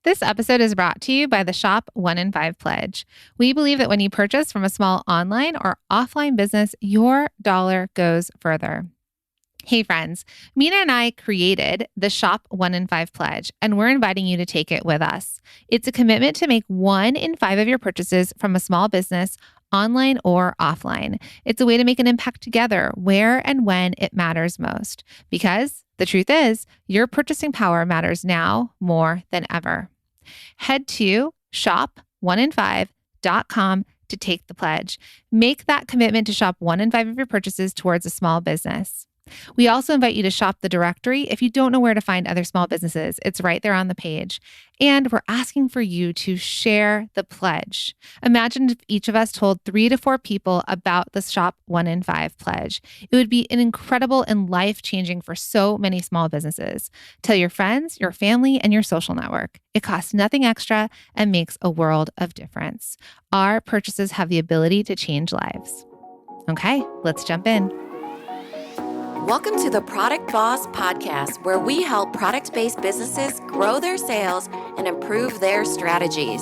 This episode is brought to you by the Shop 1 in 5 Pledge. We believe that when you purchase from a small online or offline business, your dollar goes further. Hey friends, Mina and I created the Shop 1 in 5 Pledge, and we're inviting you to take it with us. It's a commitment to make 1 in 5 of your purchases from a small business, online or offline. It's a way to make an impact together where and when it matters most. Because the truth is, your purchasing power matters now more than ever. Head to shop1in5.com to take the pledge. Make that commitment to shop 1 in 5 of your purchases towards a small business. We also invite you to shop the directory if you don't know where to find other small businesses. It's right there on the page. And we're asking for you to share the pledge. Imagine if each of us told 3 to 4 people about the Shop 1 in 5 pledge. It would be an incredible and life-changing for so many small businesses. Tell your friends, your family, and your social network. It costs nothing extra and makes a world of difference. Our purchases have the ability to change lives. Okay, let's jump in. Welcome to the Product Boss Podcast, where we help product-based businesses grow their sales and improve their strategies.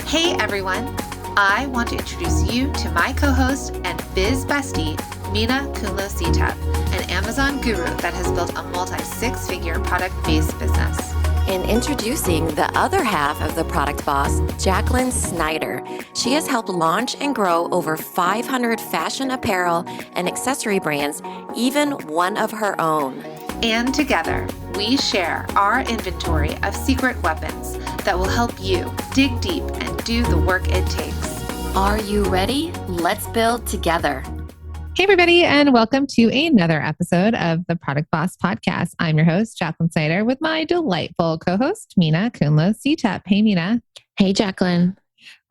Hey everyone, I want to introduce you to my co-host and biz bestie, Mina Kunlo-Sitep, an Amazon guru that has built a multi-6-figure product-based business. And introducing the other half of the Product Boss, Jacqueline Snyder. She has helped launch and grow over 500 fashion apparel and accessory brands, even one of her own. And together, we share our inventory of secret weapons that will help you dig deep and do the work it takes. Are you ready? Let's build together. Hey, everybody, and welcome to another episode of the Product Boss Podcast. I'm your host, Jacqueline Snyder, with my delightful co-host, Mina Kunlo-Sitep. Hey, Mina. Hey, Jacqueline.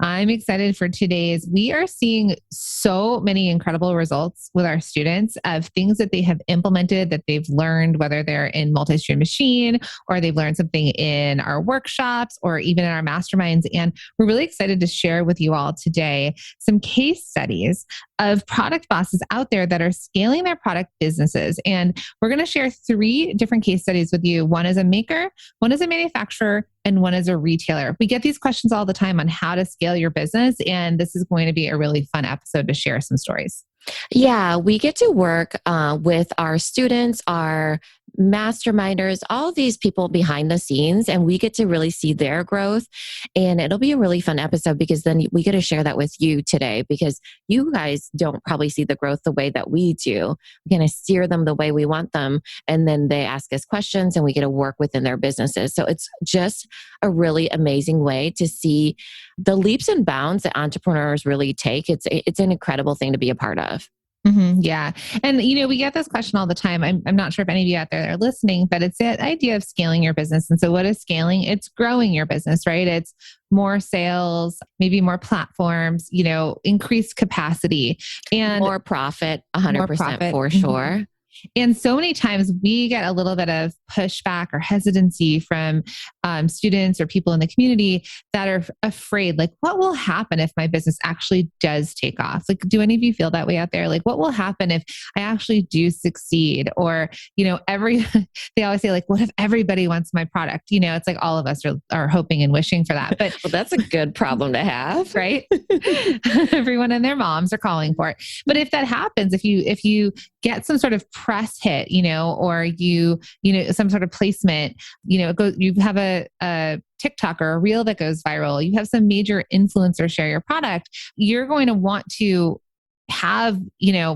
I'm excited for today's. We are seeing so many incredible results with our students of things that they have implemented, that they've learned, whether they're in multi-stream machine or they've learned something in our workshops or even in our masterminds. And we're really excited to share with you all today some case studies of product bosses out there that are scaling their product businesses. And we're going to share 3 different case studies with you. One is a maker, one is a manufacturer, and one is a retailer. We get these questions all the time on how to scale your business, and this is going to be a really fun episode to share some stories. Yeah, we get to work with our students, our masterminders, all these people behind the scenes, and we get to really see their growth. And it'll be a really fun episode because then we get to share that with you today, because you guys don't probably see the growth the way that we do. We're going to steer them the way we want them. And then they ask us questions and we get to work within their businesses. So it's just a really amazing way to see the leaps and bounds that entrepreneurs really take. It's an incredible thing to be a part of. Mm-hmm, yeah. And, we get this question all the time. I'm not sure if any of you out there are listening, but it's that idea of scaling your business. And so what is scaling? It's growing your business, right? It's more sales, maybe more platforms, increased capacity and more profit, 100% for sure. And so many times we get a little bit of pushback or hesitancy from students or people in the community that are afraid, like, what will happen if my business actually does take off? Like, do any of you feel that way out there? Like, what will happen if I actually do succeed? Or, they always say, like, what if everybody wants my product? It's like all of us are hoping and wishing for that. But well, that's a good problem to have, right? Everyone and their moms are calling for it. But if that happens, if you get some sort of press hit, or some sort of placement, you have a TikTok or a reel that goes viral, you have some major influencer share your product, you're going to want to have,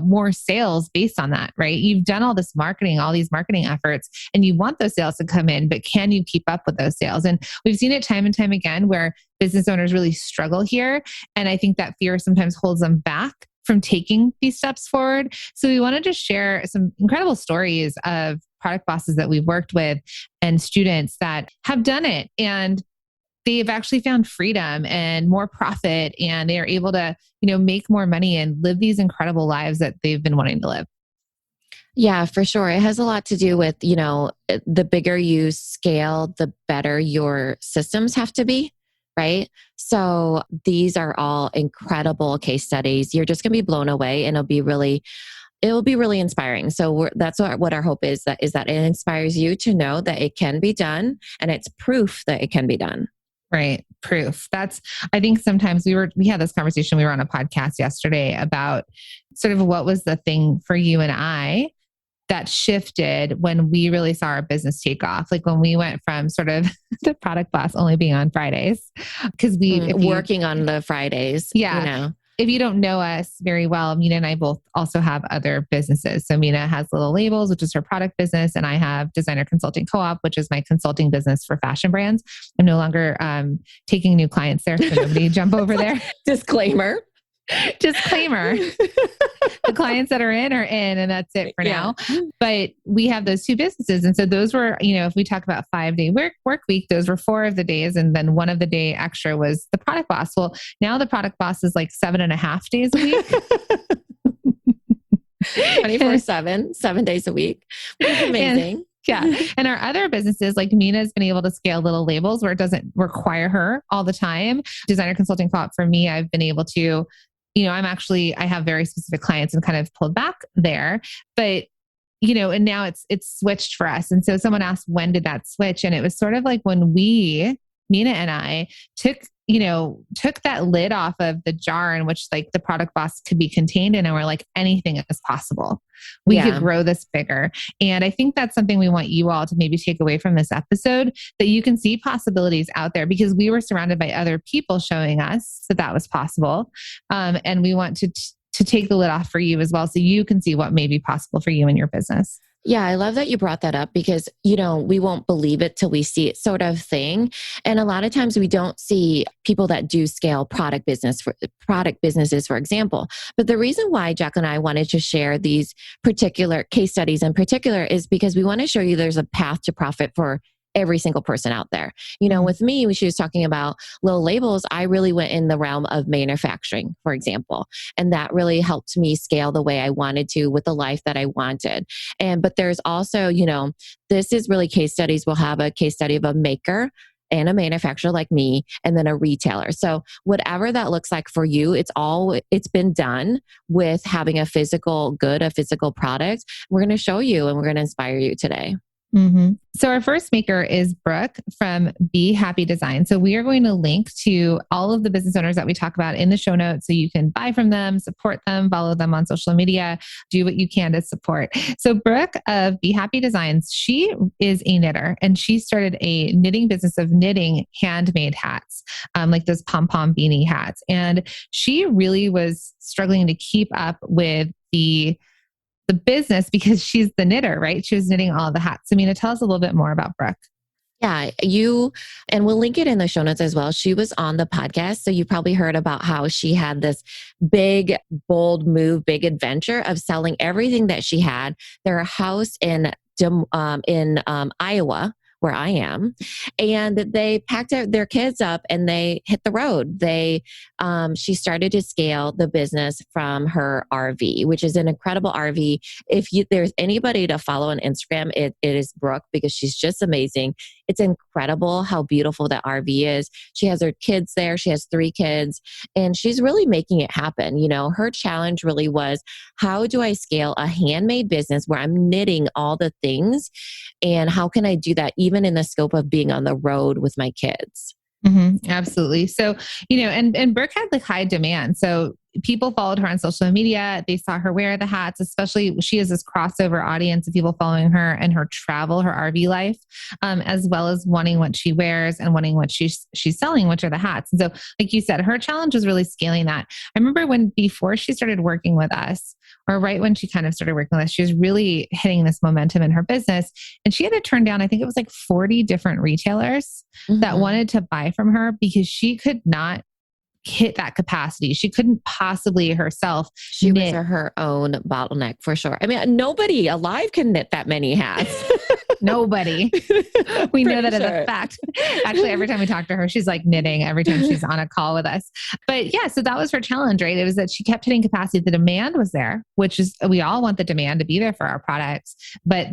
more sales based on that, right? You've done all this marketing, all these marketing efforts, and you want those sales to come in, but can you keep up with those sales? And we've seen it time and time again where business owners really struggle here. And I think that fear sometimes holds them back from taking these steps forward. So we wanted to share some incredible stories of product bosses that we've worked with and students that have done it, and they've actually found freedom and more profit, and they're able to, make more money and live these incredible lives that they've been wanting to live. Yeah, for sure. It has a lot to do with, the bigger you scale, the better your systems have to be. Right? So these are all incredible case studies. You're just going to be blown away, and it'll be really it will be really inspiring. So that's what our hope is, that it inspires you to know that it can be done, and it's proof that it can be done. Right. Proof. I think sometimes we had this conversation. We were on a podcast yesterday about sort of what was the thing for you and I that shifted when we really saw our business take off. Like when we went from sort of the product boss only being on Fridays, because working on the Fridays. Yeah. If you don't know us very well, Mina and I both also have other businesses. So Mina has Little Labels, which is her product business. And I have Designer Consulting Co-op, which is my consulting business for fashion brands. I'm no longer taking new clients there. So nobody jump over there. Disclaimer. The clients that are in, and that's it for now. But we have those two businesses. And so those were, if we talk about 5-day work week, those were 4 of the days. And then one of the day extra was the product boss. Well, now the product boss is like 7.5 days a week. 24/7, 7 days a week, which is amazing. And our other businesses, like Mina's been able to scale Little Labels where it doesn't require her all the time. Designer Consulting Co-op for me, I've been able to, I have very specific clients and kind of pulled back there, but and now it's switched for us. And so someone asked, when did that switch? And it was sort of like when Mina and I took that lid off of the jar in which like the product boss could be contained in, and we're like, anything is possible. We could grow this bigger. And I think that's something we want you all to maybe take away from this episode, that you can see possibilities out there, because we were surrounded by other people showing us that was possible. And we want to take the lid off for you as well, so you can see what may be possible for you in your business. Yeah, I love that you brought that up, because, we won't believe it till we see it, sort of thing. And a lot of times we don't see people that do scale product businesses, for example. But the reason why Jack and I wanted to share these particular case studies in particular is because we want to show you there's a path to profit for every single person out there. With me, when she was talking about Little Labels, I really went in the realm of manufacturing, for example. And that really helped me scale the way I wanted to with the life that I wanted. But there's also, this is really case studies. We'll have a case study of a maker and a manufacturer like me, and then a retailer. So whatever that looks like for you, it's been done with having a physical good, a physical product. We're going to show you, and we're going to inspire you today. Mm-hmm. So our first maker is Brooke from Be Happy Design. So we are going to link to all of the business owners that we talk about in the show notes, so you can buy from them, support them, follow them on social media, do what you can to support. So Brooke of Be Happy Designs, she is a knitter, and she started a knitting business of knitting handmade hats, like those pom-pom beanie hats. And she really was struggling to keep up with the business, because she's the knitter, right? She was knitting all the hats. So, Mina, tell us a little bit more about Brooke. Yeah, and we'll link it in the show notes as well. She was on the podcast. So you probably heard about how she had this big, bold move, big adventure of selling everything that she had. They're a house in Iowa, where I am, and they packed their kids up and they hit the road. She started to scale the business from her RV, which is an incredible RV. If there's anybody to follow on Instagram, it is Brooke, because she's just amazing. It's incredible how beautiful that RV is. She has her kids there. She has 3 kids, and she's really making it happen. Her challenge really was, how do I scale a handmade business where I'm knitting all the things? And how can I do that even in the scope of being on the road with my kids? Mm-hmm, absolutely. So, and Brooke had like high demand. So people followed her on social media. They saw her wear the hats, especially she has this crossover audience of people following her and her travel, her RV life, as well as wanting what she wears and wanting what she's selling, which are the hats. And so, like you said, her challenge was really scaling that. I remember before she started working with us, or right when she kind of started working with us, she was really hitting this momentum in her business. And she had to turn down, I think it was like 40 different retailers that wanted to buy from her, because she could not hit that capacity. She couldn't possibly herself. She was her own bottleneck for sure. I mean, nobody alive can knit that many hats. Nobody. We know that as a fact. Actually, every time we talk to her, she's like knitting every time she's on a call with us. But yeah, so that was her challenge, right? It was that she kept hitting capacity. The demand was there, which is, we all want the demand to be there for our products, but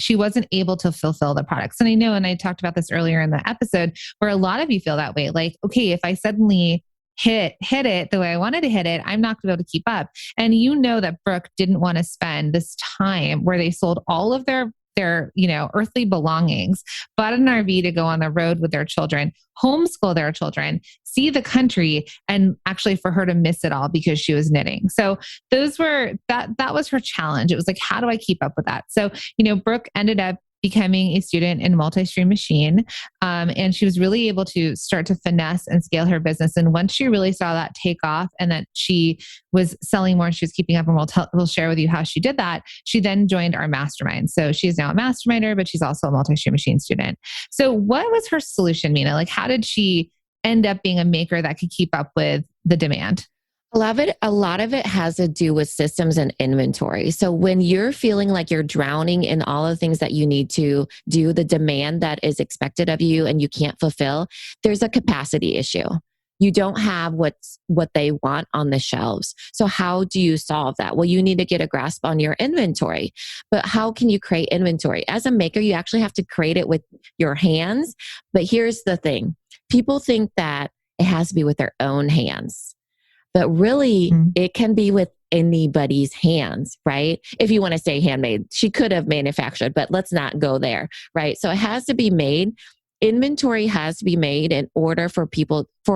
she wasn't able to fulfill the products. And I know, and I talked about this earlier in the episode, where a lot of you feel that way. Like, okay, if I suddenly hit it the way I wanted to hit it, I'm not going to be able to keep up. And you know that Brooke didn't want to spend this time where they sold all of their, earthly belongings, bought an RV to go on the road with their children, homeschool their children, see the country, and actually for her to miss it all because she was knitting. So that was her challenge. It was like, how do I keep up with that? So, Brooke ended up becoming a student in multi-stream machine. And she was really able to start to finesse and scale her business. And once she really saw that take off and that she was selling more and she was keeping up, and we'll share with you how she did that, she then joined our mastermind. So she's now a masterminder, but she's also a multi-stream machine student. So what was her solution, Mina? Like, how did she end up being a maker that could keep up with the demand? A lot of it has to do with systems and inventory. So when you're feeling like you're drowning in all of the things that you need to do, the demand that is expected of you and you can't fulfill, there's a capacity issue. You don't have what they want on the shelves. So how do you solve that? Well, you need to get a grasp on your inventory. But how can you create inventory? As a maker, you actually have to create it with your hands. But here's the thing. People think that it has to be with their own hands. But really, it can be with anybody's hands, right? If you want to say handmade, she could have manufactured, but let's not go there, right? So it has to be made. Inventory has to be made in order for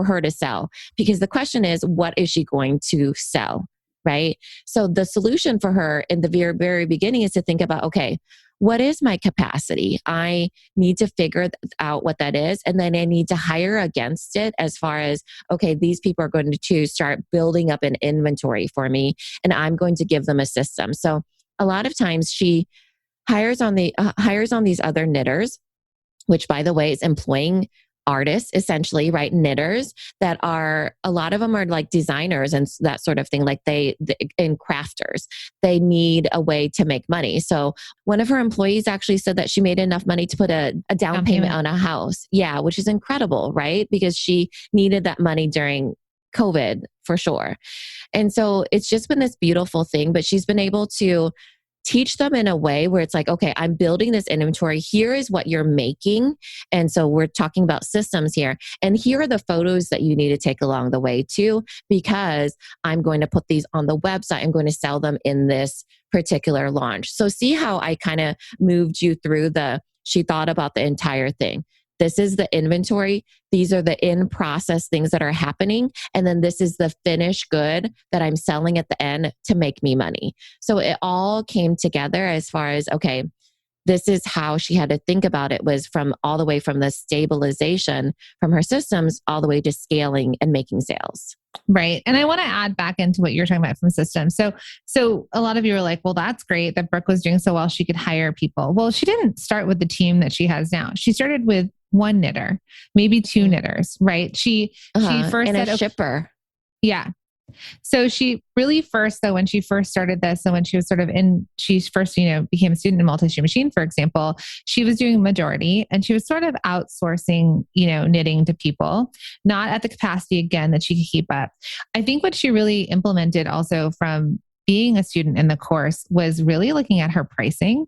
her to sell. Because the question is, what is she going to sell, right? So the solution for her in the very, very beginning is to think about, okay, what is my capacity? I need to figure out what that is. And then I need to hire against it as far as, okay, these people are going to start building up an inventory for me and I'm going to give them a system. So a lot of times she hires on these other knitters, which by the way is employing artists, essentially, right? Knitters that are, a lot of them are like designers and that sort of thing, like and crafters. They need a way to make money. So one of her employees actually said that she made enough money to put a down payment on a house. Yeah, which is incredible, right? Because she needed that money during COVID for sure. And so it's just been this beautiful thing, but she's been able to teach them in a way where it's like, okay, I'm building this inventory. Here is what you're making. And so we're talking about systems here. And here are the photos that you need to take along the way too, because I'm going to put these on the website. I'm going to sell them in this particular launch. So see how I kind of moved you through she thought about the entire thing. This is the inventory. These are the in-process things that are happening. And then this is the finished good that I'm selling at the end to make me money. So it all came together as far as, okay, this is how she had to think about it, was from all the way from the stabilization from her systems all the way to scaling and making sales. Right. And I want to add back into what you're talking about from systems. So a lot of you are like, well, that's great that Brooke was doing so well. She could hire people. Well, she didn't start with the team that she has now. She started with one knitter, maybe two knitters, right? She first and said, a shipper. Yeah. So she really first, though, when she first started this and when she was she first, became a student in multi-stream machine, for example, she was doing majority and she was sort of outsourcing, knitting to people, not at the capacity again that she could keep up. I think what she really implemented also from being a student in the course was really looking at her pricing.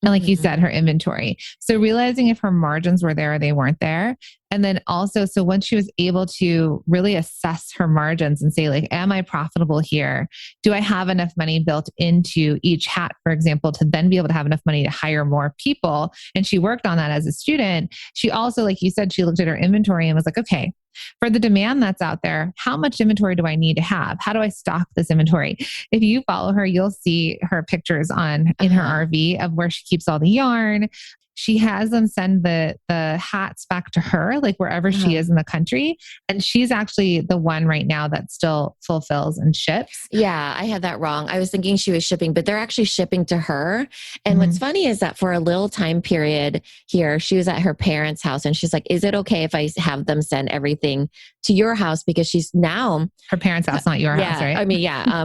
And like you said, her inventory. So realizing if her margins were there or they weren't there. And then also, so once she was able to really assess her margins and say, like, am I profitable here? Do I have enough money built into each hat, for example, to then be able to have enough money to hire more people? And she worked on that as a student. She also, like you said, she looked at her inventory and was like, okay, for the demand that's out there, how much inventory do I need to have? How do I stock this inventory? If you follow her, you'll see her pictures in her RV of where she keeps all the yarn. She has them send the hats back to her, like wherever she is in the country. And she's actually the one right now that still fulfills and ships. Yeah, I had that wrong. I was thinking she was shipping, but they're actually shipping to her. And what's funny is that for a little time period here, she was at her parents' house and she's like, is it okay if I have them send everything to your house? Because she's now... Her parents' house, not your house, right? I mean, yeah.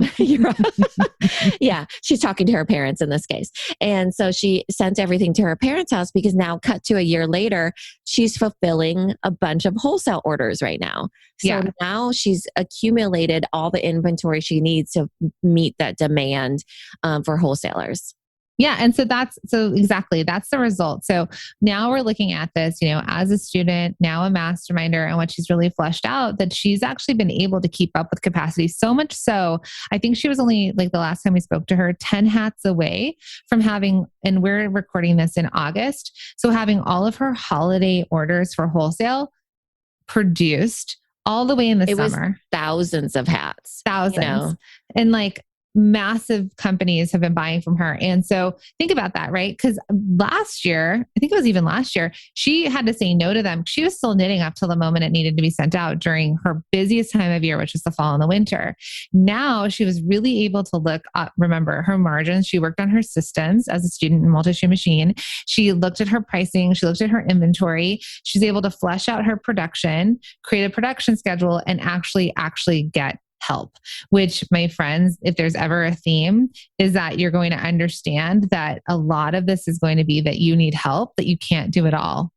Yeah, she's talking to her parents in this case. And so she sent everything to her parents' house because now cut to a year later, she's fulfilling a bunch of wholesale orders right now. So now she's accumulated all the inventory she needs to meet that demand for wholesalers. Yeah. And so exactly, that's the result. So now we're looking at this, as a student, now a masterminder, and what she's really fleshed out that she's actually been able to keep up with capacity so much. So I think she was only, like, the last time we spoke to her, 10 hats away from having, and we're recording this in August. So having all of her holiday orders for wholesale produced all the way in the It was summer. thousands of hats. Thousands. And like massive companies have been buying from her. And so think about that, right? Because last year, I think it was even last year, she had to say no to them. She was still knitting up till the moment it needed to be sent out during her busiest time of year, which is the fall and the winter. Now she was really able to look up, remember her margins. She worked on her systems as a student in Multi-Stream Machine. She looked at her pricing. She looked at her inventory. She's able to flesh out her production, create a production schedule, and actually get help, which, my friends, if there's ever a theme, is that you're going to understand that a lot of this is going to be that you need help, that you can't do it all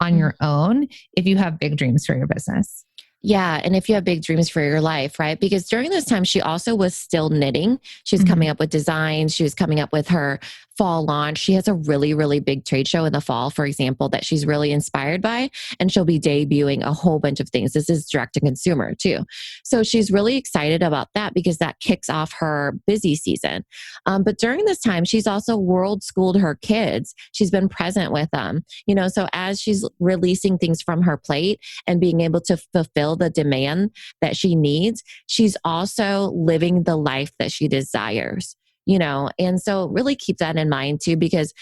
on your own if you have big dreams for your business. Yeah. And if you have big dreams for your life, right? Because during this time, she also was still knitting. She was coming up with designs. She was coming up with her fall launch. She has a really, really big trade show in the fall, for example, that she's really inspired by. And she'll be debuting a whole bunch of things. This is direct to consumer too. So she's really excited about that because that kicks off her busy season. But during this time, she's also world schooled her kids. She's been present with them, so as she's releasing things from her plate and being able to fulfill the demand that she needs, she's also living the life that she desires. And so really keep that in mind too, because,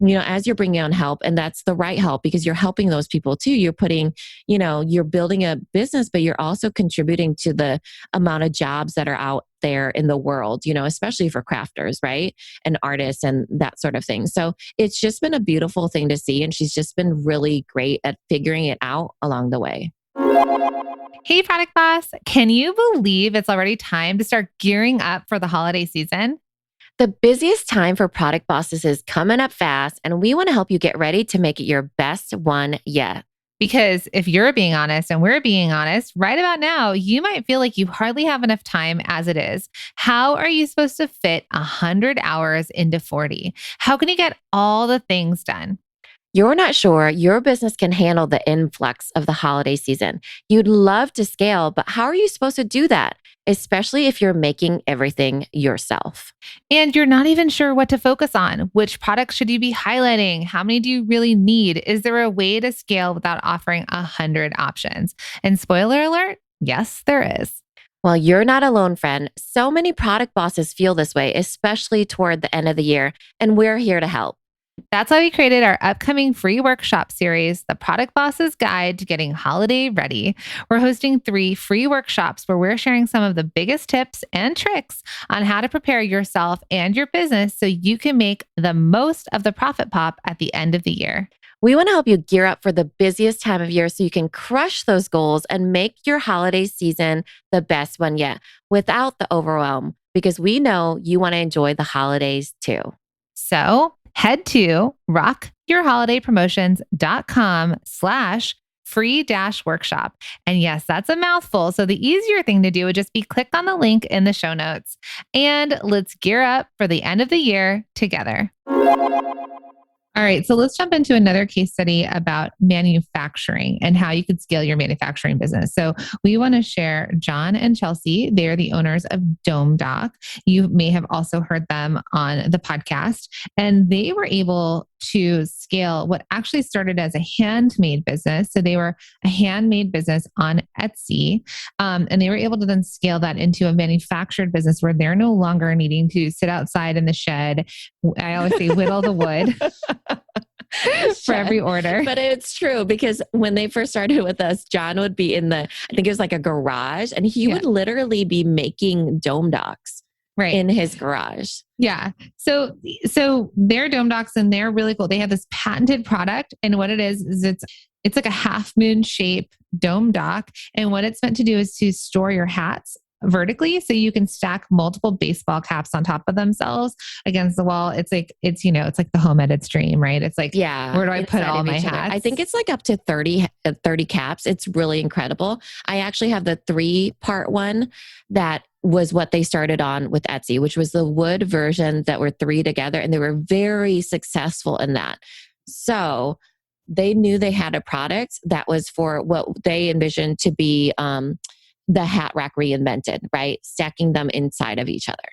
as you're bringing on help, and that's the right help because you're helping those people too. You're putting, you're building a business, but you're also contributing to the amount of jobs that are out there in the world, especially for crafters, right? And artists and that sort of thing. So it's just been a beautiful thing to see. And she's just been really great at figuring it out along the way. Hey, Product Boss, can you believe it's already time to start gearing up for the holiday season? The busiest time for Product Bosses is coming up fast, and we want to help you get ready to make it your best one yet. Because if you're being honest and we're being honest, right about now, you might feel like you hardly have enough time as it is. How are you supposed to fit 100 hours into 40? How can you get all the things done? You're not sure your business can handle the influx of the holiday season. You'd love to scale, but how are you supposed to do that? Especially if you're making everything yourself. And you're not even sure what to focus on. Which products should you be highlighting? How many do you really need? Is there a way to scale without offering 100 options? And spoiler alert, yes, there is. Well, you're not alone, friend. So many product bosses feel this way, especially toward the end of the year, and we're here to help. That's why we created our upcoming free workshop series, The Product Boss's Guide to Getting Holiday Ready. We're hosting 3 free workshops where we're sharing some of the biggest tips and tricks on how to prepare yourself and your business so you can make the most of the profit pop at the end of the year. We want to help you gear up for the busiest time of year so you can crush those goals and make your holiday season the best one yet without the overwhelm, because we know you want to enjoy the holidays too. So head to rockyourholidaypromotions.com/free-workshop. And yes, that's a mouthful. So the easier thing to do would just be click on the link in the show notes. And let's gear up for the end of the year together. All right, so let's jump into another case study about manufacturing and how you could scale your manufacturing business. So we want to share John and Chelsea. They're the owners of Dome Dock. You may have also heard them on the podcast, and they were able to scale what actually started as a handmade business. So they were a handmade business on Etsy, and they were able to then scale that into a manufactured business where they're no longer needing to sit outside in the shed. I always say whittle the wood. For every order. But it's true because when they first started with us, John would be in I think it was like a garage, and he would literally be making Dome Docks in his garage. Yeah. So they're Dome Docks and they're really cool. They have this patented product, and what it is it's like a half moon shape dome dock. And what it's meant to do is to store your hats vertically, so you can stack multiple baseball caps on top of themselves against the wall. It's like the home edit's dream, right? It's like, where do I put all my hats? I think it's like up to 30 caps. It's really incredible. I actually have the 3-part one that was what they started on with Etsy, which was the wood version that were 3 together. And they were very successful in that. So they knew they had a product that was for what they envisioned to be the hat rack reinvented, right? Stacking them inside of each other.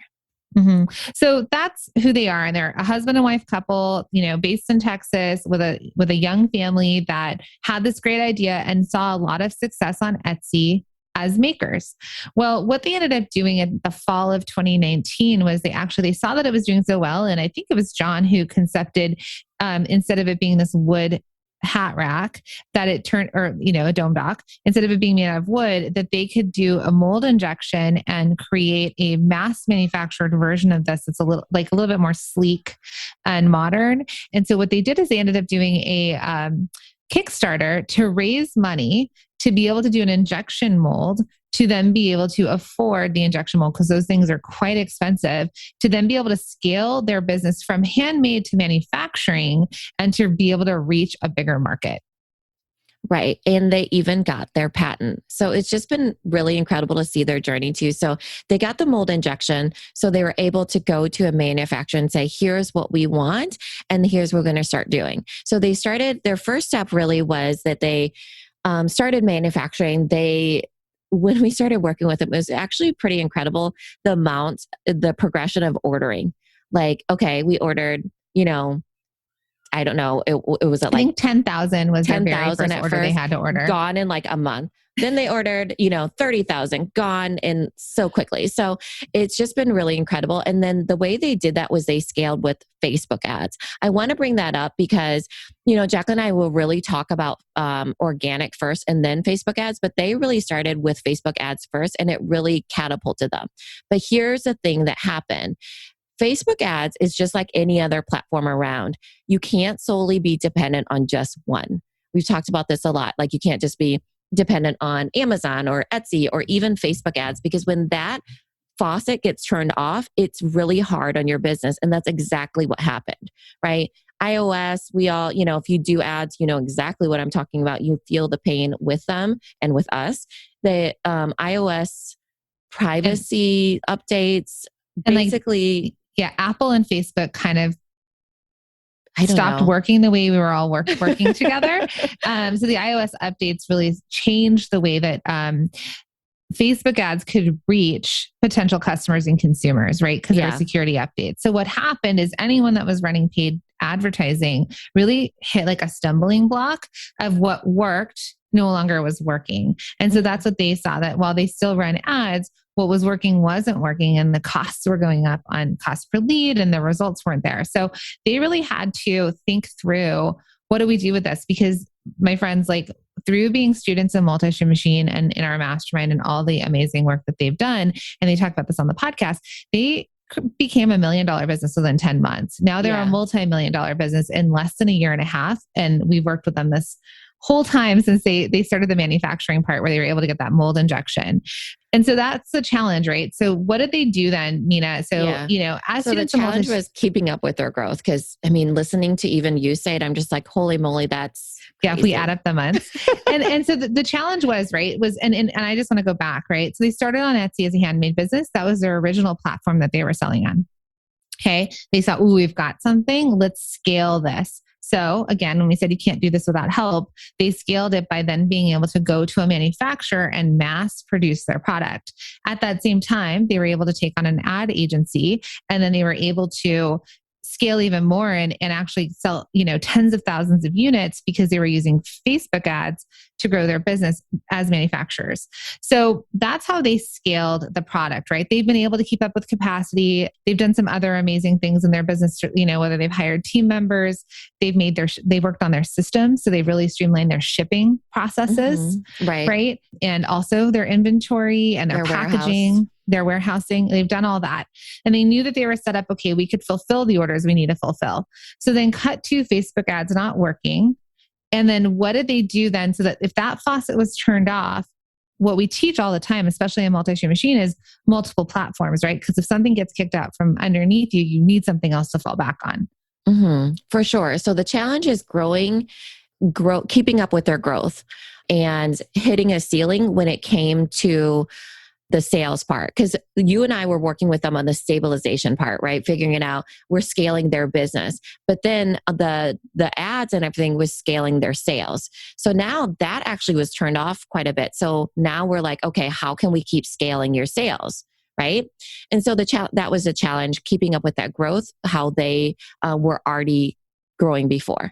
Mm-hmm. So that's who they are. And they're a husband and wife couple, based in Texas with a young family that had this great idea and saw a lot of success on Etsy as makers. Well, what they ended up doing in the fall of 2019 was they saw that it was doing so well. And I think it was John who concepted, instead of it being this wood hat rack, that it turned, or, a dome dock, instead of it being made out of wood, that they could do a mold injection and create a mass manufactured version of this. It's a little bit more sleek and modern. And so what they did is they ended up doing a Kickstarter to raise money to be able to do an injection mold, to then be able to afford the injection mold, because those things are quite expensive, to then be able to scale their business from handmade to manufacturing and to be able to reach a bigger market. Right. And they even got their patent. So it's just been really incredible to see their journey too. So they got the mold injection. So they were able to go to a manufacturer and say, here's what we want. And here's what we're going to start doing. So they started, their first step really was that they started manufacturing. When we started working with them, it was actually pretty incredible, the progression of ordering. Like, okay, we ordered, I don't know, it was at I think 10,000 was 10,000 their very first order they had to order. Gone in like a month. Then they ordered, 30,000, gone in so quickly. So it's just been really incredible. And then the way they did that was they scaled with Facebook ads. I want to bring that up because, Jacqueline and I will really talk about organic first and then Facebook ads, but they really started with Facebook ads first and it really catapulted them. But here's the thing that happened. Facebook ads is just like any other platform around. You can't solely be dependent on just one. We've talked about this a lot. Like you can't just be dependent on Amazon or Etsy or even Facebook ads, because when that faucet gets turned off, it's really hard on your business. And that's exactly what happened, right? iOS, we all, if you do ads, you know exactly what I'm talking about. You feel the pain with them and with us. The iOS privacy updates, basically. Apple and Facebook kind of stopped working the way we were all working together. So the iOS updates really changed the way that Facebook ads could reach potential customers and consumers, right? Because there were security updates. So what happened is anyone that was running paid advertising really hit like a stumbling block of what worked no longer was working. And so that's what they saw, that while they still run ads, what was working wasn't working and the costs were going up on cost per lead and the results weren't there. So they really had to think through, what do we do with this? Because my friends, like through being students in Multi-Stream Machine and in our mastermind and all the amazing work that they've done, and they talk about this on the podcast, they became $1 million business within 10 months. Now they're a multi-million-dollar business in less than a year and a half. And we've worked with them this whole time since they started the manufacturing part where they were able to get that mold injection. And so that's the challenge, right? So what did they do then, Nina? So, as the challenge was keeping up with their growth. Cause listening to even you say it, I'm just like, holy moly, that's crazy. If we add up the months. and so the challenge was, right, and I just want to go back, right? So they started on Etsy as a handmade business. That was their original platform that they were selling on. Okay. They thought, we've got something, let's scale this. So again, when we said you can't do this without help, they scaled it by then being able to go to a manufacturer and mass produce their product. At that same time, they were able to take on an ad agency, and then they were able to scale even more and actually sell, tens of thousands of units because they were using Facebook ads to grow their business as manufacturers. So that's how they scaled the product, right? They've been able to keep up with capacity. They've done some other amazing things in their business, whether they've hired team members, they've worked on their systems. So they've really streamlined their shipping processes, right? And also their inventory and their packaging. Their warehousing, they've done all that. And they knew that they were set up, okay, we could fulfill the orders we need to fulfill. So then cut to Facebook ads not working. And then what did they do then? So that if that faucet was turned off, what we teach all the time, especially in Multi-Stream Machine, is multiple platforms, right? Because if something gets kicked out from underneath you, you need something else to fall back on. For sure. So the challenge is keeping up with their growth and hitting a ceiling when it came to the sales part, because you and I were working with them on the stabilization part, right? Figuring it out. We're scaling their business, but then the ads and everything was scaling their sales. So now that actually was turned off quite a bit. So now we're like, okay, how can we keep scaling your sales? Right. And so that was a challenge, keeping up with that growth, how they were already growing before.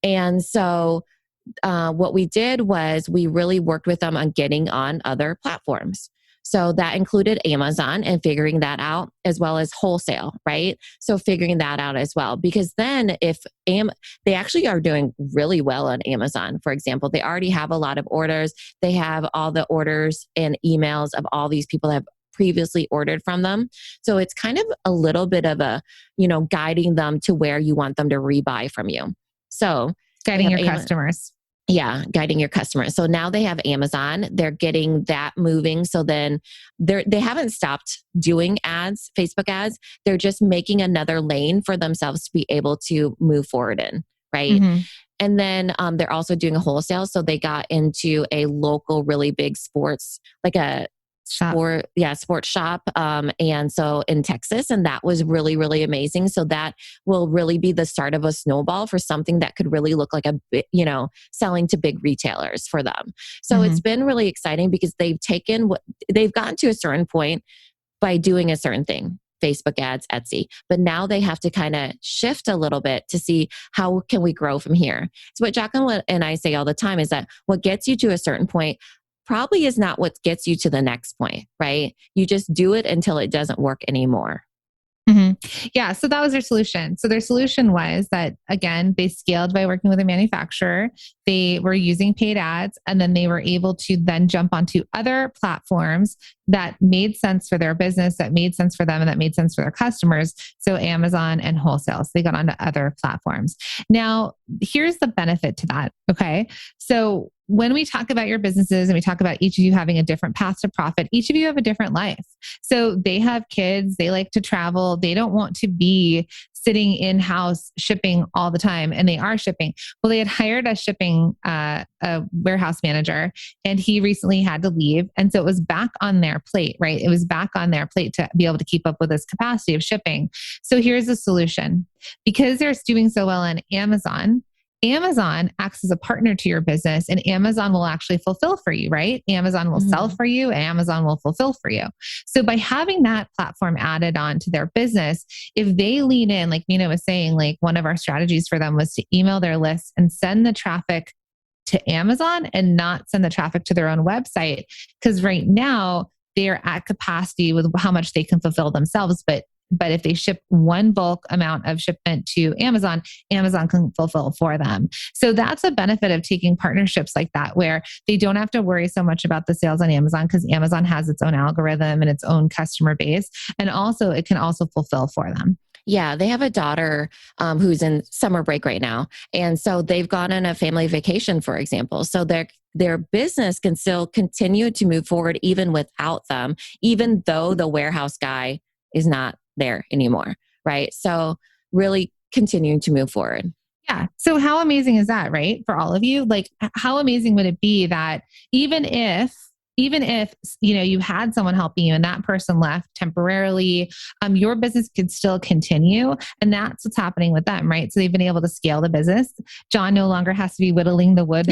And so what we did was we really worked with them on getting on other platforms. So that included Amazon and figuring that out, as well as wholesale, right? So figuring that out as well, because then if they actually are doing really well on Amazon, for example, they already have a lot of orders. They have all the orders and emails of all these people that have previously ordered from them. So it's kind of a little bit of a, guiding them to where you want them to rebuy from you. So guiding your customers. Yeah, guiding your customers. So now they have Amazon. They're getting that moving. So then they haven't stopped doing ads, Facebook ads. They're just making another lane for themselves to be able to move forward in, right? Mm-hmm. And then they're also doing a wholesale. So they got into a local, really big sports, like a sports shop. And so in Texas, and that was really, really amazing. So that will really be the start of a snowball for something that could really look like selling to big retailers for them. So It's been really exciting because they've gotten to a certain point by doing a certain thing, Facebook ads, Etsy, but now they have to kind of shift a little bit to see how can we grow from here. So what Jacqueline and I say all the time is that what gets you to a certain point probably is not what gets you to the next point, right? You just do it until it doesn't work anymore. Mm-hmm. Yeah. So that was their solution. So their solution was that, again, they scaled by working with a manufacturer. They were using paid ads, and then they were able to then jump onto other platforms that made sense for their business, that made sense for them, and that made sense for their customers. So Amazon and wholesale. So they got onto other platforms. Now, here's the benefit to that. Okay. So when we talk about your businesses and we talk about each of you having a different path to profit, each of you have a different life. So they have kids, they like to travel, they don't want to be sitting in-house shipping all the time, and they are shipping. Well, they had hired a warehouse manager, and he recently had to leave. And so it was back on their plate, right? It was back on their plate to be able to keep up with this capacity of shipping. So here's the solution. Because they're doing so well on Amazon acts as a partner to your business, and Amazon will actually fulfill for you, right? Amazon will sell for you, and Amazon will fulfill for you. So by having that platform added on to their business, if they lean in, like Nina was saying, like one of our strategies for them was to email their list and send the traffic to Amazon and not send the traffic to their own website. Because right now they're at capacity with how much they can fulfill themselves, but if they ship one bulk amount of shipment to Amazon, Amazon can fulfill for them. So that's a benefit of taking partnerships like that, where they don't have to worry so much about the sales on Amazon, because Amazon has its own algorithm and its own customer base. And also it can also fulfill for them. Yeah, they have a daughter who's in summer break right now. And so they've gone on a family vacation, for example. So their business can still continue to move forward even without them, even though the warehouse guy is not there anymore, right? So really continuing to move forward. Yeah. So how amazing is that, right? For all of you, like how amazing would it be that even if you had someone helping you and that person left temporarily, your business could still continue. And that's what's happening with them, right? So they've been able to scale the business. John no longer has to be whittling the wood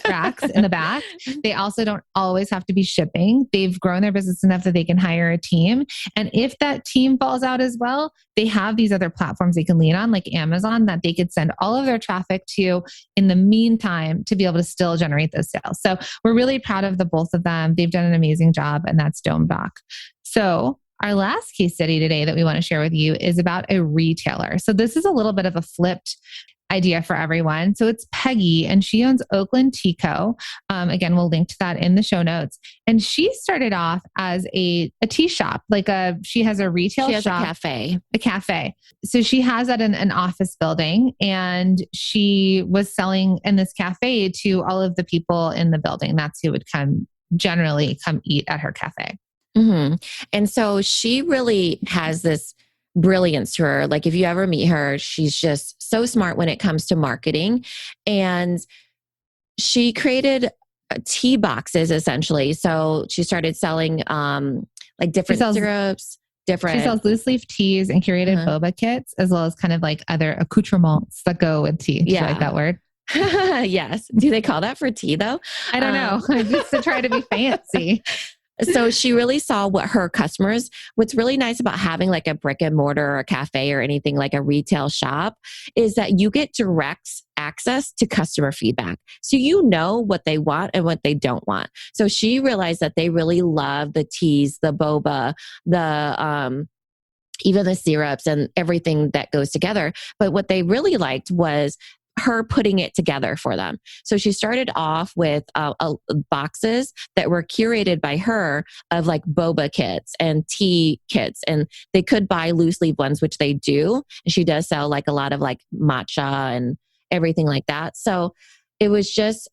racks in the back. They also don't always have to be shipping. They've grown their business enough that they can hire a team. And if that team falls out as well, they have these other platforms they can lean on, like Amazon, that they could send all of their traffic to in the meantime to be able to still generate those sales. So we're really proud of the both of them. They've done an amazing job, and that's Domebach. So our last case study today that we want to share with you is about a retailer. So this is a little bit of a flipped idea for everyone. So it's Peggy, and she owns Oakland Tea Co. Again, we'll link to that in the show notes. And she started off as a tea shop, she has a retail shop. She has a cafe. So she has that in an office building, and she was selling in this cafe to all of the people in the building. That's who would generally come eat at her cafe. Mm-hmm. And so she really has this brilliance to her. Like if you ever meet her, she's just so smart when it comes to marketing. And she created tea boxes essentially. So she started selling like different syrups, She sells loose leaf teas and curated boba kits, as well as kind of like other accoutrements that go with tea. Do you like that word? Yes. Do they call that for tea though? I don't know. Just to try to be fancy. So she really saw what her customers, what's really nice about having like a brick and mortar or a cafe or anything like a retail shop is that you get direct access to customer feedback. So you know what they want and what they don't want. So she realized that they really love the teas, the boba, the even the syrups and everything that goes together. But what they really liked was her putting it together for them. So she started off with boxes that were curated by her of like boba kits and tea kits. And they could buy loose leaf ones, which they do. And she does sell like a lot of like matcha and everything like that. So it was just,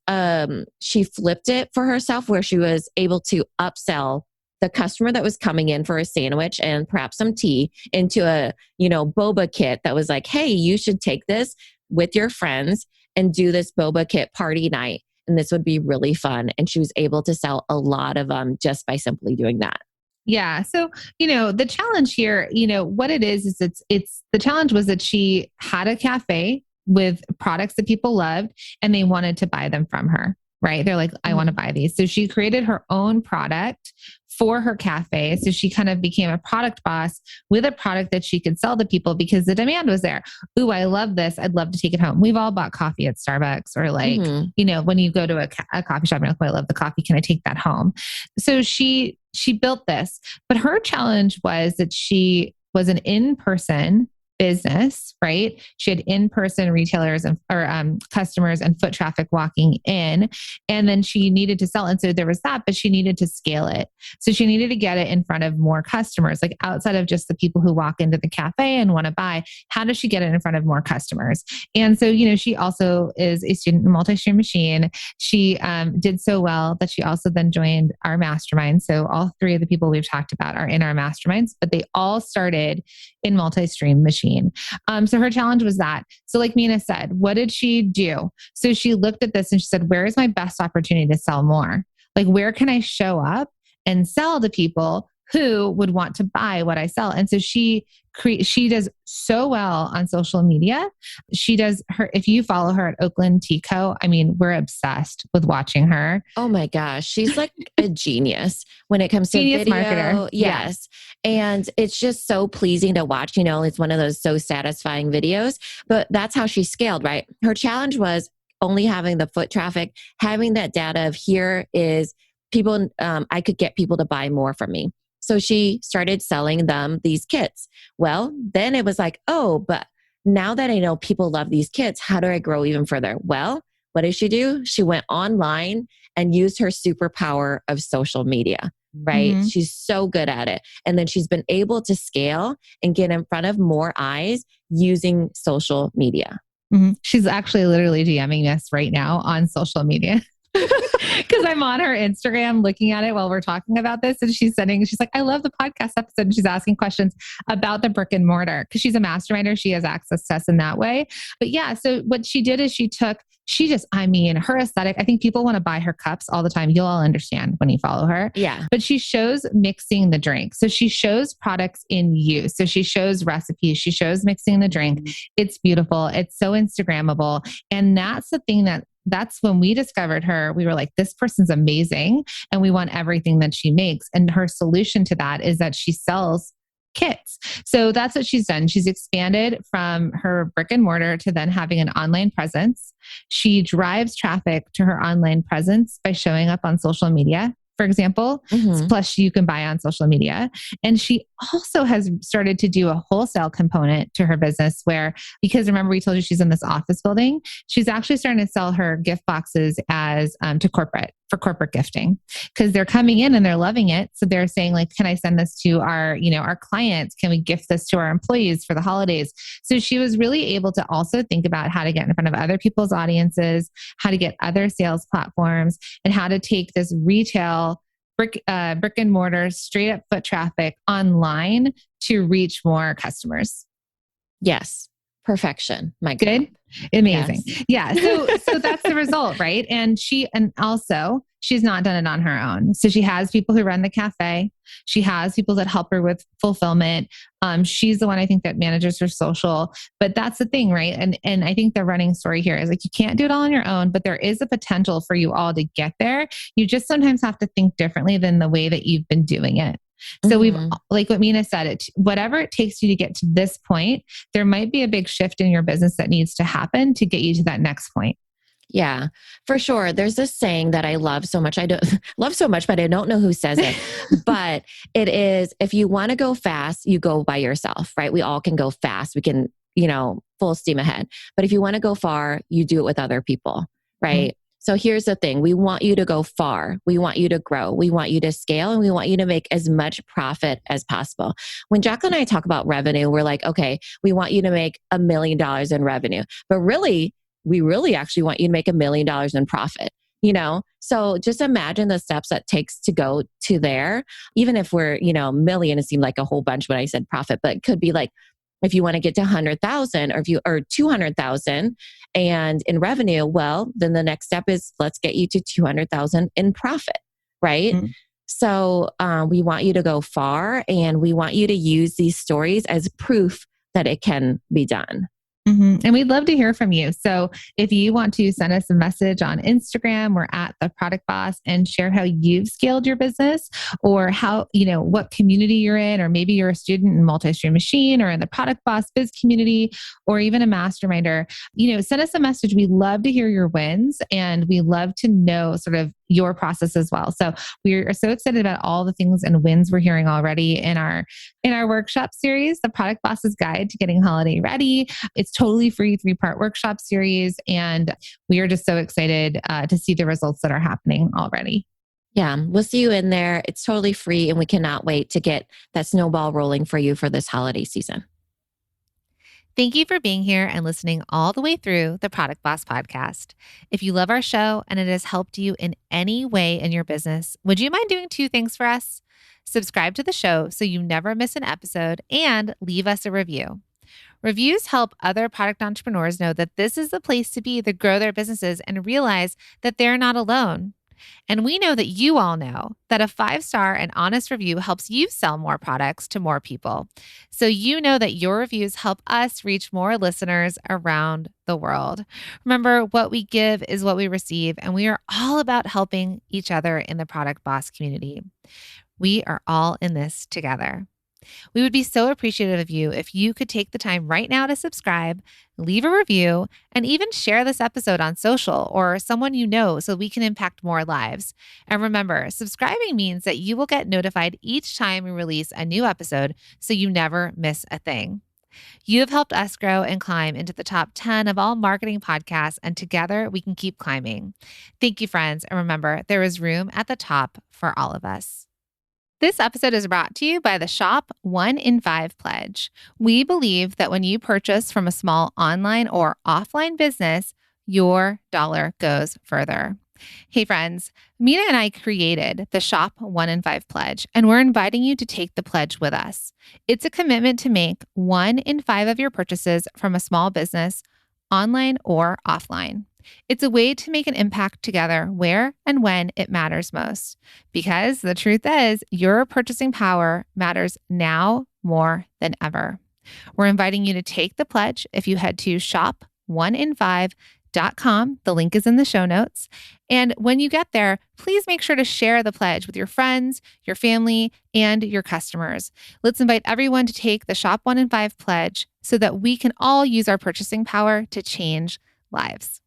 she flipped it for herself where she was able to upsell the customer that was coming in for a sandwich and perhaps some tea into a, boba kit that was like, hey, you should take this with your friends and do this boba kit party night. And this would be really fun. And she was able to sell a lot of them just by simply doing that. Yeah. So, the challenge here, what it is it's the challenge was that she had a cafe with products that people loved and they wanted to buy them from her, right? They're like, I want to buy these. So she created her own product for her cafe. So she kind of became a product boss with a product that she could sell to people because the demand was there. Ooh, I love this. I'd love to take it home. We've all bought coffee at Starbucks or like, when you go to a coffee shop, you're like, oh, I love the coffee. Can I take that home? So she built this, but her challenge was that she was an in-person business, right? She had in-person retailers or customers and foot traffic walking in, and then she needed to sell. And so there was that, but she needed to scale it. So she needed to get it in front of more customers, like outside of just the people who walk into the cafe and want to buy. How does she get it in front of more customers? And so, she also is a student in Multi-Stream Machine. She did so well that she also then joined our mastermind. So all three of the people we've talked about are in our masterminds, but they all started in Multi-Stream Machine. So her challenge was that. So like Mina said, what did she do? So she looked at this and she said, where is my best opportunity to sell more? Like, where can I show up and sell to people who would want to buy what I sell? And so she does so well on social media. She does if you follow her at Oakland Tea Co., I mean, we're obsessed with watching her. Oh my gosh. She's like a genius when it comes to genius video. Marketer. Yes. And it's just so pleasing to watch, it's one of those so satisfying videos, but that's how she scaled, right? Her challenge was only having the foot traffic, having that data of here is people, I could get people to buy more from me. So she started selling them these kits. Well, then it was like, oh, but now that I know people love these kits, how do I grow even further? Well, what did she do? She went online and used her superpower of social media, right? She's so good at it. And then she's been able to scale and get in front of more eyes using social media. She's actually literally DMing us right now on social media. Because I'm on her Instagram looking at it while we're talking about this. And she's like, I love the podcast episode. And she's asking questions about the brick and mortar because she's a masterminder. She has access to us in that way. But yeah, so what she did is her aesthetic, I think people want to buy her cups all the time. You'll all understand when you follow her. Yeah. But she shows mixing the drink. So she shows products in use. So she shows recipes. She shows mixing the drink. It's beautiful. It's so Instagrammable. And that's the thing that's when we discovered her. We were like, this person's amazing. And we want everything that she makes. And her solution to that is that she sells kits. So that's what she's done. She's expanded from her brick and mortar to then having an online presence. She drives traffic to her online presence by showing up on social media, for example. Plus you can buy on social media. And she also has started to do a wholesale component to her business because remember we told you she's in this office building, she's actually starting to sell her gift boxes as for corporate gifting because they're coming in and they're loving it. So they're saying like, can I send this to our clients? Can we gift this to our employees for the holidays? So she was really able to also think about how to get in front of other people's audiences, how to get other sales platforms, and how to take this retail brick and mortar, straight up foot traffic online to reach more customers. Yes. Perfection. My God. Good. Amazing. Yes. Yeah. So that's the result, right? And also she's not done it on her own. So she has people who run the cafe. She has people that help her with fulfillment. She's the one I think that manages her social. But that's the thing, right? And I think the running story here is like you can't do it all on your own, but there is a potential for you all to get there. You just sometimes have to think differently than the way that you've been doing it. So we've, like what Mina said, whatever it takes you to get to this point, there might be a big shift in your business that needs to happen to get you to that next point. Yeah, for sure. There's this saying that I love so much. I don't love so much, but I don't know who says it. But it is, if you want to go fast, you go by yourself, right? We all can go fast. We can, full steam ahead. But if you want to go far, you do it with other people, right? So here's the thing. We want you to go far. We want you to grow. We want you to scale, and we want you to make as much profit as possible. When Jacqueline and I talk about revenue, we're like, okay, we want you to make $1 million in revenue. But really, we really actually want you to make $1 million in profit. So just imagine the steps that takes to go to there. Even if we're, million, it seemed like a whole bunch when I said profit, but it could be like, if you want to get to 100,000 or 200,000 and in revenue, well, then the next step is let's get you to 200,000 in profit, right? Mm-hmm. So we want you to go far, and we want you to use these stories as proof that it can be done. Mm-hmm. And we'd love to hear from you. So if you want to send us a message on Instagram, we're at The Product Boss, and share how you've scaled your business, or how, what community you're in, or maybe you're a student in Multi-Stream Machine or in the Product Boss Biz community, or even a masterminder, send us a message. We love to hear your wins, and we love to know sort of your process as well. So we are so excited about all the things and wins we're hearing already in our workshop series, The Product Boss's Guide to Getting Holiday Ready. It's totally free 3-part workshop series. And we are just so excited to see the results that are happening already. Yeah, we'll see you in there. It's totally free, and we cannot wait to get that snowball rolling for you for this holiday season. Thank you for being here and listening all the way through the Product Boss podcast. If you love our show and it has helped you in any way in your business, would you mind doing 2 things for us? Subscribe to the show so you never miss an episode, and leave us a review. Reviews help other product entrepreneurs know that this is the place to be to grow their businesses and realize that they're not alone. And we know that you all know that a 5-star and honest review helps you sell more products to more people. So you know that your reviews help us reach more listeners around the world. Remember, what we give is what we receive, and we are all about helping each other in the Product Boss community. We are all in this together. We would be so appreciative of you if you could take the time right now to subscribe, leave a review, and even share this episode on social or someone you know, so we can impact more lives. And remember, subscribing means that you will get notified each time we release a new episode, so you never miss a thing. You have helped us grow and climb into the top 10 of all marketing podcasts, and together we can keep climbing. Thank you, friends. And remember, there is room at the top for all of us. This episode is brought to you by the Shop 1 in 5 Pledge. We believe that when you purchase from a small online or offline business, your dollar goes further. Hey friends, Mina and I created the Shop 1 in 5 Pledge, and we're inviting you to take the pledge with us. It's a commitment to make 1 in 5 of your purchases from a small business, online or offline. It's a way to make an impact together where and when it matters most. Because the truth is, your purchasing power matters now more than ever. We're inviting you to take the pledge if you head to shop1in5.com. The link is in the show notes. And when you get there, please make sure to share the pledge with your friends, your family, and your customers. Let's invite everyone to take the Shop 1 in 5 Pledge so that we can all use our purchasing power to change lives.